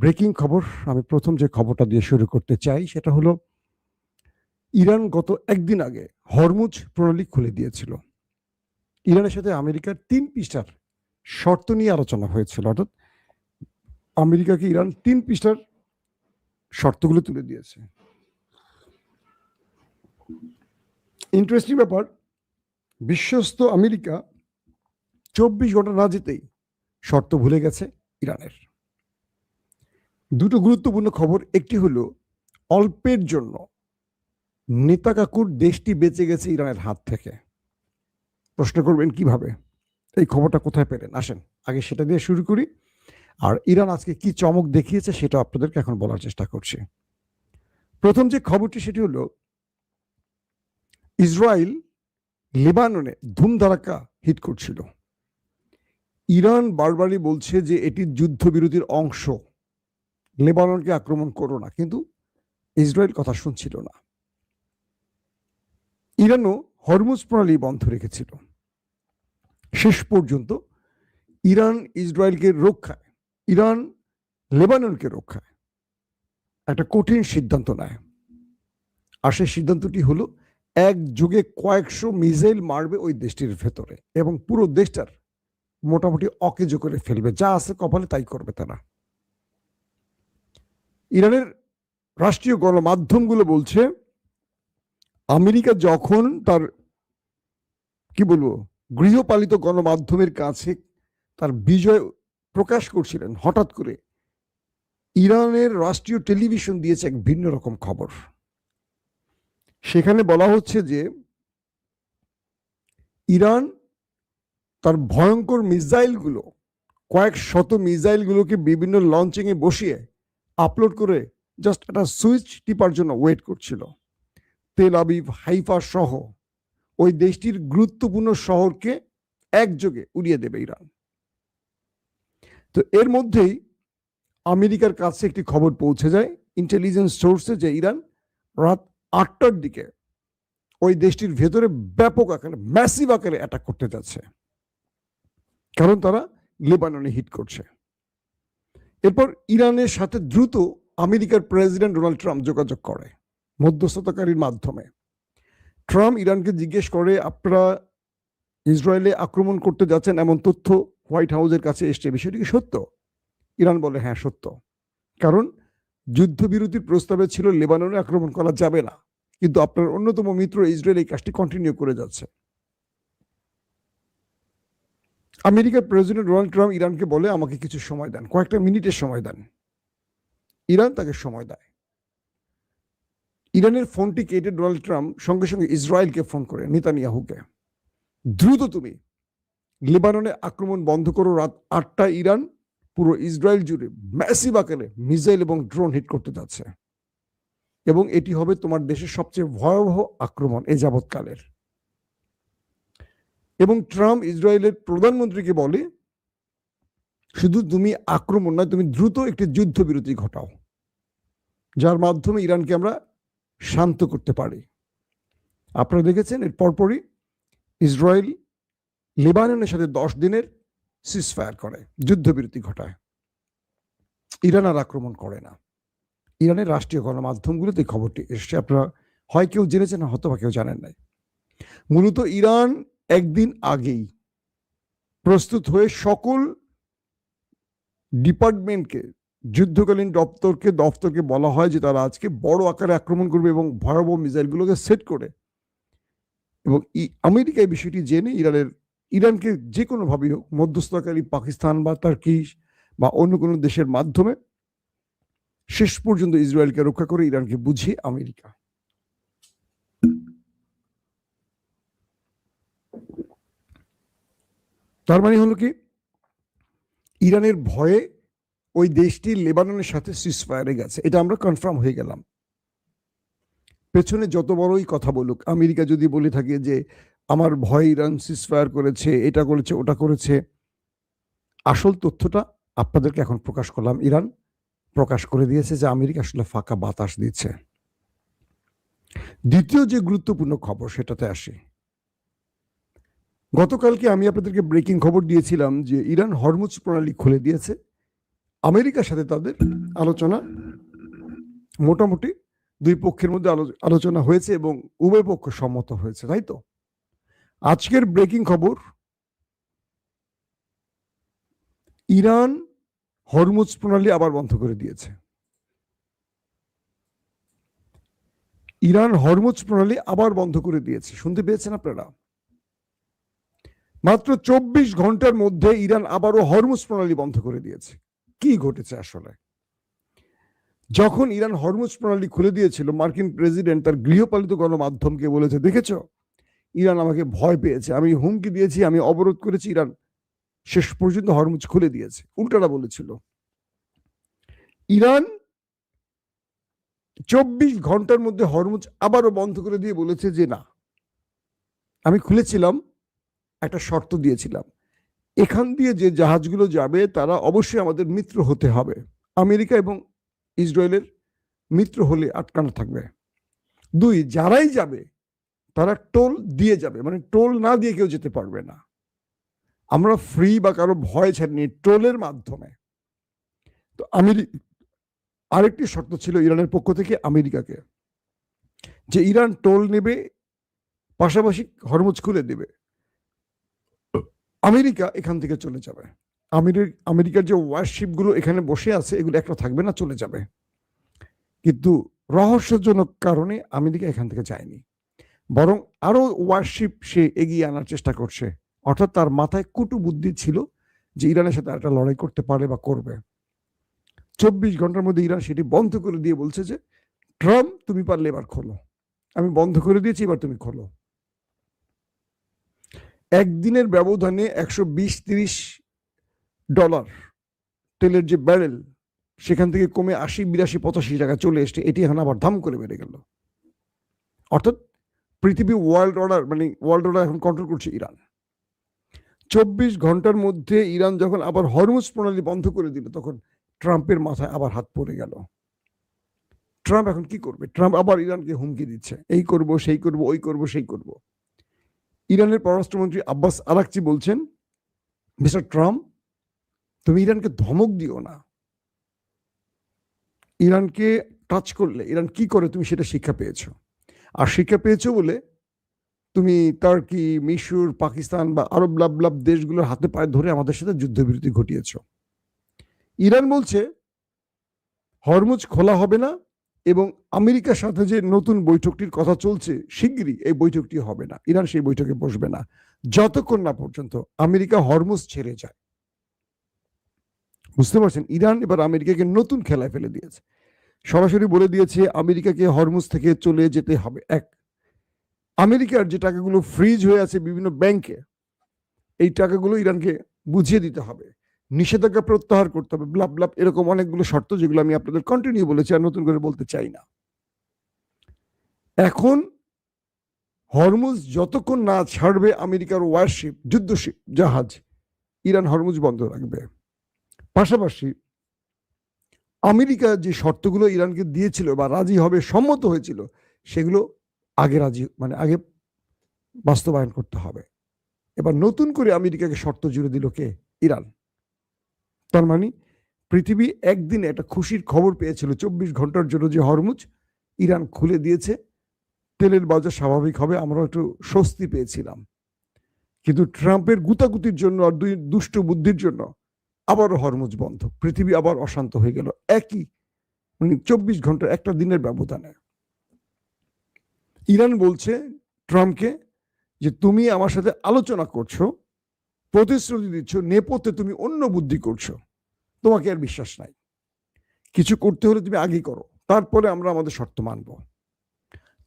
Breaking খবর। আমি প্রথম যে খবরটা দিয়ে শুরু করতে চাই সেটা হলো ইরান গত একদিন আগে হরমুজ প্রণালী খুলে দিয়েছিল। ইরানের সাথে আমেরিকার 3 পৃষ্ঠার শর্ত নিয়ে আলোচনা হয়েছিল, অর্থাৎ আমেরিকাকে ইরান 3 পৃষ্ঠার শর্তগুলো তুলে দিয়েছে। ইন্টারেস্টিং ব্যাপার, বিশ্বস্ত আমেরিকা 24 ঘন্টা না যেতেই শর্ত ভুলে গেছে ইরানের। দুটো গুরুত্বপূর্ণ খবর, একটি হলো অল্পের জন্য নেতা কাকুর দেশটি বেঁচে গেছে ইরানের হাত থেকে। প্রশ্ন করবেন কিভাবে, এই খবরটা কোথায় পেলেন? আসেন আগে সেটা দিয়ে শুরু করি, আর ইরান আজকে কি চমক দেখিয়েছে সেটা আপনাদেরকে এখন বলার চেষ্টা করছি। প্রথম যে খবরটি সেটি হলো ইসরায়েল লেবাননে ধুমধারাক্কা হিট করছিল। ইরান বারবারই বলছে যে এটি যুদ্ধবিরতির অংশ, লেবাননকে আক্রমণ করো না, কিন্তু ইসরায়েল কথা শুনছিল না। ইরানও হরমুজ প্রণালী বন্ধ রেখেছিল। শেষ পর্যন্ত ইরান ইসরায়েলকে রক্ষায়, ইরান লেবাননকে রক্ষায় একটা কঠিন সিদ্ধান্ত নেয়। আর সেই সিদ্ধান্তটি হলো একযোগে কয়েকশো মিসাইল মারবে ওই দেশটির ভেতরে এবং পুরো দেশটার মোটামুটি অকেজো করে ফেলবে, যা আছে কপালে তাই করবে তারা। ইরানের রাষ্ট্রীয় গণমাধ্যমগুলো বলছে আমেরিকা যখন তার কি বলবো গৃহপালিত গণমাধ্যমের কাছে তার বিজয় প্রকাশ করছিলেন, হঠাৎ করে ইরানের রাষ্ট্রীয় টেলিভিশন দিয়েছে এক ভিন্ন রকম খবর। সেখানে বলা হচ্ছে যে ইরান তার ভয়ঙ্কর মিসাইলগুলো, কয়েক শত মিসাইলগুলোকে বিভিন্ন লঞ্চিংয়ে বসিয়ে আপলোড করে জাস্ট একটা সুইচ টিপার জন্য ওয়েট করছিল। তেল আবিব, হাইফা সহ ওই দেশটির গুরুত্বপূর্ণ শহরকে একযোগে উড়িয়ে দেবে ইরান। তো এর মধ্যেই আমেরিকার কাছে একটি খবর পৌঁছে যায় ইন্টেলিজেন্স সোর্সে যে ইরান রাত 8টার দিকে ওই দেশটির ভেতরে ব্যাপক আকারে, ম্যাসিভ আকারে অ্যাটাক করতে যাচ্ছে, কারণ তারা লেবাননে হিট করছে। এরপর ইরানের সাথে দ্রুত আমেরিকার প্রেসিডেন্ট ডোনাল্ড ট্রাম্প যোগাযোগ করে মধ্যস্থতাকারীর মাধ্যমে। ট্রাম্প ইরানকে জিজ্ঞেস করে, আপনারা ইসরায়েলে আক্রমণ করতে যাচ্ছেন এমন তথ্য হোয়াইট হাউসের কাছে এসছে, বিষয়টি কি সত্য? ইরান বলে হ্যাঁ সত্য, কারণ যুদ্ধবিরতির প্রস্তাবে ছিল লেবাননে আক্রমণ করা যাবে না, কিন্তু আপনার অন্যতম মিত্র ইসরায়েল এই কাজটি কন্টিনিউ করে যাচ্ছে। আমেরিকার প্রেসিডেন্ট ডোনাল্ড ট্রাম্প ইরানকে বলে আমাকে কিছু সময় দেন, কয়েকটা মিনিটের সময় দেন। ইরান তাকে সময় দেয়। ইরানের ফোনটি কেটে ডোনাল্ড ট্রাম্প সঙ্গে সঙ্গে ইসরায়েলকে ফোন করে, নেতানিয়াহুকে, দ্রুত তুমি লেবাননে আক্রমণ বন্ধ করো। রাত 8টায় ইরান পুরো ইসরায়েল জুড়ে ম্যাসিভ আকারে মিসাইল এবং ড্রোন হিট করতে যাচ্ছে, এবং এটি হবে তোমার দেশের সবচেয়ে ভয়াবহ আক্রমণ এ যাবৎকালের। এবং ট্রাম্প ইসরায়েলের প্রধানমন্ত্রীকে বলে শুধু তুমি আক্রমণ নয়, তুমি দ্রুত একটি যুদ্ধবিরতি ঘটাও, যার মাধ্যমে ইরানকে আমরা শান্ত করতে পারি। আপনারা দেখেছেন এর পরপরই ইসরায়েল লেবাননের সাথে 10 দিনের সিজফায়ার করে, যুদ্ধবিরতি ঘটায়। ইরান আর আক্রমণ করে না। ইরানের রাষ্ট্রীয় গণমাধ্যমগুলোতে খবরটি এসছে, আপনারা হয় কেউ জেনেছেন, হয়তো বা কেউ জানেন নাই। মূলত ইরান একদিন আগেই প্রস্তুত হয়ে সকল ডিপার্টমেন্টকে, যুদ্ধকালীন দপ্তরকে বলা হয় যে তারা আজকে বড় আকারে আক্রমণ করবে এবং ভয়াবহ মিসাইলগুলোকে সেট করে, এবং আমেরিকা এই বিষয়টি জেনে ইরানকে যে কোনোভাবেই হোক মধ্যস্থতাকারী পাকিস্তান বা টার্কি বা অন্য কোনো দেশের মাধ্যমে শেষ পর্যন্ত ইসরায়েলকে রক্ষা করে ইরানকে বুঝিয়ে আমেরিকা। তার মানে হলো কি, ইরানের ভয়ে ওই দেশটি লেবাননের সাথে সিজফায়ারে গেছে, এটা আমরা কনফার্ম হয়ে গেলাম। পেছনে যত বড়ই কথা বলুক, আমেরিকা যদি বলে থাকে যে আমার ভয়ে ইরান সিজফায়ার করেছে, এটা করেছে, ওটা করেছে, আসল তথ্যটা আপনাদেরকে এখন প্রকাশ করলাম। ইরান প্রকাশ করে দিয়েছে যে আমেরিকা আসলে ফাঁকা বাতাস দিচ্ছে। দ্বিতীয় যে গুরুত্বপূর্ণ খবর সেটাতে আসি। গতকালকে আমি আপনাদেরকে ব্রেকিং খবর দিয়েছিলাম যে ইরান হরমুজ প্রণালী খুলে দিয়েছে, আমেরিকার সাথে তাদের আলোচনা মোটামুটি দুই পক্ষের মধ্যে আলোচনা হয়েছে এবং উভয় পক্ষ সম্মত হয়েছে, তাই তো? আজকের ব্রেকিং খবর, ইরান হরমুজ প্রণালী আবার বন্ধ করে দিয়েছে। ইরান হরমুজ প্রণালী আবার বন্ধ করে দিয়েছে। শুনতে পেয়েছেন আপনারা? মাত্র 24 ঘন্টার মধ্যে ইরান আবারও হরমুজ প্রণালী বন্ধ করে দিয়েছে। কি ঘটেছে আসলে? যখন ইরান হরমুজ প্রণালী খুলে দিয়েছিল, মার্কিন প্রেসিডেন্ট তার গৃহপালিত গণমাধ্যমকে বলেছে, দেখেছো ইরান আমাকে ভয় পেয়েছে, আমি হুমকি দিয়েছি, আমি অবরোধ করেছি, ইরান শেষ পর্যন্ত হরমুজ খুলে দিয়েছে। উল্টাটা বলেছিল। ইরান 24 ঘন্টার মধ্যে হরমুজ আবারও বন্ধ করে দিয়ে বলেছে যে না, আমি খুলেছিলাম, একটা শর্ত দিয়েছিলাম, এখান দিয়ে যে জাহাজগুলো যাবে তারা অবশ্যই আমাদের মিত্র হতে হবে। আমেরিকা এবং ইসরায়েলের মিত্র হলে আটকানো থাকবে। 2, যারাই যাবে তারা টোল দিয়ে যাবে, মানে টোল না দিয়ে কেউ যেতে পারবে না। আমরা ফ্রি বা কারো ভয় ছাড়িনি, টোলের মাধ্যমে। তো আরেকটি শর্ত ছিল ইরানের পক্ষ থেকে আমেরিকাকে, যে ইরান টোল নেবে, পাশাপাশি হরমুজ খুলে দেবে, আমেরিকা এখান থেকে চলে যাবে। আমেরিকার যে ওয়ারশিপগুলো এখানে বসে আছে এগুলো একটা থাকবে না, চলে যাবে। কিন্তু রহস্যজনক কারণে আমেরিকা এখান থেকে যায়নি, বরং আরো ওয়ারশিপ সে এগিয়ে আনার চেষ্টা করছে। অর্থাৎ তার মাথায় কুটু বুদ্ধি ছিল যে ইরানের সাথে একটা লড়াই করতে পারে বা করবে। 24 ঘন্টার মধ্যে ইরান সেটি বন্ধ করে দিয়ে বলছে যে ট্রাম্প, তুমি পারলে এবার খোলো, আমি বন্ধ করে দিয়েছি, এবার তুমি খোলো। একদিনের ব্যবধানে $120-30 তেলের যে ব্যারেল, সেখান থেকে কমে 80-82-85 টাকা চলে এসছে। এটি এখন আবার দাম করে বেড়ে গেল। অর্থাৎ পৃথিবী ওয়ার্ল্ড অর্ডার এখন কন্ট্রোল করছে ইরান। 24 ঘন্টার মধ্যে ইরান যখন আবার হরমুজ প্রণালী বন্ধ করে দিল, তখন ট্রাম্পের মাথায় আবার হাত পড়ে গেল। ট্রাম্প এখন কি করবে? ট্রাম্প আবার ইরানকে হুমকি দিচ্ছে, এই করব, সেই করব, ওই করব, সেই করব। ইরানের পররাষ্ট্রমন্ত্রী আব্বাস আরাকচি বলছেন, মিস্টার ট্রাম্প, তুমি ইরানকে ধমক দিও না। ইরানকে টাচ করলে ইরান কি করে তুমি সেটা শিক্ষা পেয়েছো, আর শিক্ষা পেয়েছো বলে তুমি টার্কি, মিশর, পাকিস্তান বা আরব লাভ দেশগুলোর হাতে পায়ে ধরে আমাদের সাথে যুদ্ধবিরতি ঘটিয়েছ। ইরান বলছে হরমুজ খোলা হবে না, এবং আমেরিকার সাথে যে নতুন বৈঠকটির কথা চলছে শিগগিরই এই বৈঠকটি হবে না। ইরান সেই বৈঠকে বসবে না যতক্ষণ না পর্যন্ত আমেরিকা হরমুজ ছেড়ে যায়। বুঝতে পারছেন? ইরান এবার আমেরিকাকে নতুন খেলায় ফেলে দিয়েছে। সরাসরি বলে দিয়েছে আমেরিকাকে হরমুজ থেকে চলে যেতে হবে। এক, আমেরিকার যে টাকাগুলো ফ্রিজ হয়ে আছে বিভিন্ন ব্যাংকে, এই টাকাগুলো ইরানকে বুঝিয়ে দিতে হবে, নিষেধাজ্ঞা প্রত্যাহার করতে হবে, ব্লাব এরকম অনেকগুলো শর্ত, যেগুলো আমি আপনাদের কন্টিনিউ বলেছি, আর নতুন করে বলতে চাই না। এখন হরমুজ যতক্ষণ না ছাড়বে আমেরিকার ওয়ারশিপ, যুদ্ধশিপ, জাহাজ, ইরান হরমুজ বন্ধ রাখবে। পাশাপাশি আমেরিকা যে শর্তগুলো ইরানকে দিয়েছিল বা রাজি হবে সম্মত হয়েছিল, সেগুলো আগে বাস্তবায়ন করতে হবে। এবার নতুন করে আমেরিকাকে শর্ত জুড়ে দিল কে? ইরান। তার মানে পৃথিবী একদিনে একটা খুশির খবর পেয়েছিল 24 ঘন্টার জন্য যে হরমুজ ইরান খুলে দিয়েছে, তেলের বাজার স্বাভাবিক হবে, আমরা একটু স্বস্তি পেয়েছিলাম। কিন্তু ট্রাম্পের গুতাগুতির জন্য আর দুষ্ট বুদ্ধির জন্য আবারও হরমুজ বন্ধ, পৃথিবী আবার অশান্ত হয়ে গেল একই 24 ঘন্টা, একটা দিনের ব্যবধানে। ইরান বলছে ট্রাম্পকে যে তুমি আমার সাথে আলোচনা করছো, প্রতিশ্রুতি দিচ্ছ, নেপথ্যে তুমি অন্য বুদ্ধি করছো, তোমাকে আর বিশ্বাস নাই, কিছু করতে হলে তুমি আগেই করো, তারপরে আমরা আমাদের শর্ত মানব,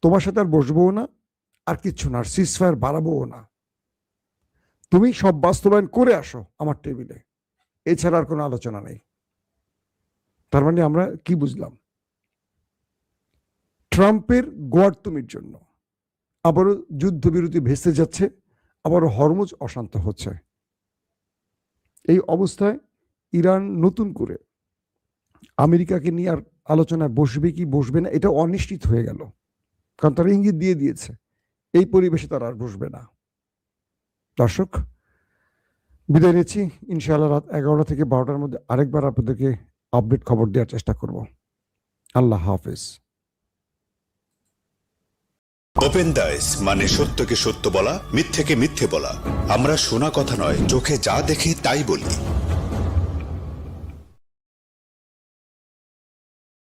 তোমার সাথে আর বসবো না, আর কিচ্ছু না, সিজফায়ার বাড়াবো না, তুমি সব বাস্তবায়ন করে আসো আমার টেবিলে, এছাড়া আর কোনো আলোচনা নেই। তার মানে আমরা কি বুঝলাম? ট্রাম্পের গোয়ার্তুমির জন্য আবারও যুদ্ধবিরতি ভেস্তে যাচ্ছে, আবারও হরমুজ অশান্ত হচ্ছে। এই অবস্থায় ইরান নতুন করে আমেরিকাকে নিয়ে আর আলোচনায় বসবে কি বসবে না, এটা অনিশ্চিত হয়ে গেল, কারণ তারা ইঙ্গিত দিয়ে দিয়েছে এই পরিবেশে তারা আর বসবে না। দর্শক, বিদায় নিচ্ছি। ইনশাআল্লাহ রাত 11টা থেকে 12টার মধ্যে আরেকবার আপনাদেরকে আপডেট খবর দেওয়ার চেষ্টা করব। আল্লাহ হাফেজ। ওপেন দাইস মানে সত্যকে সত্য বলা, মিথ্যেকে মিথ্যে বলা। আমরা শোনা কথা নয়, চোখে যা দেখি তাই বলি।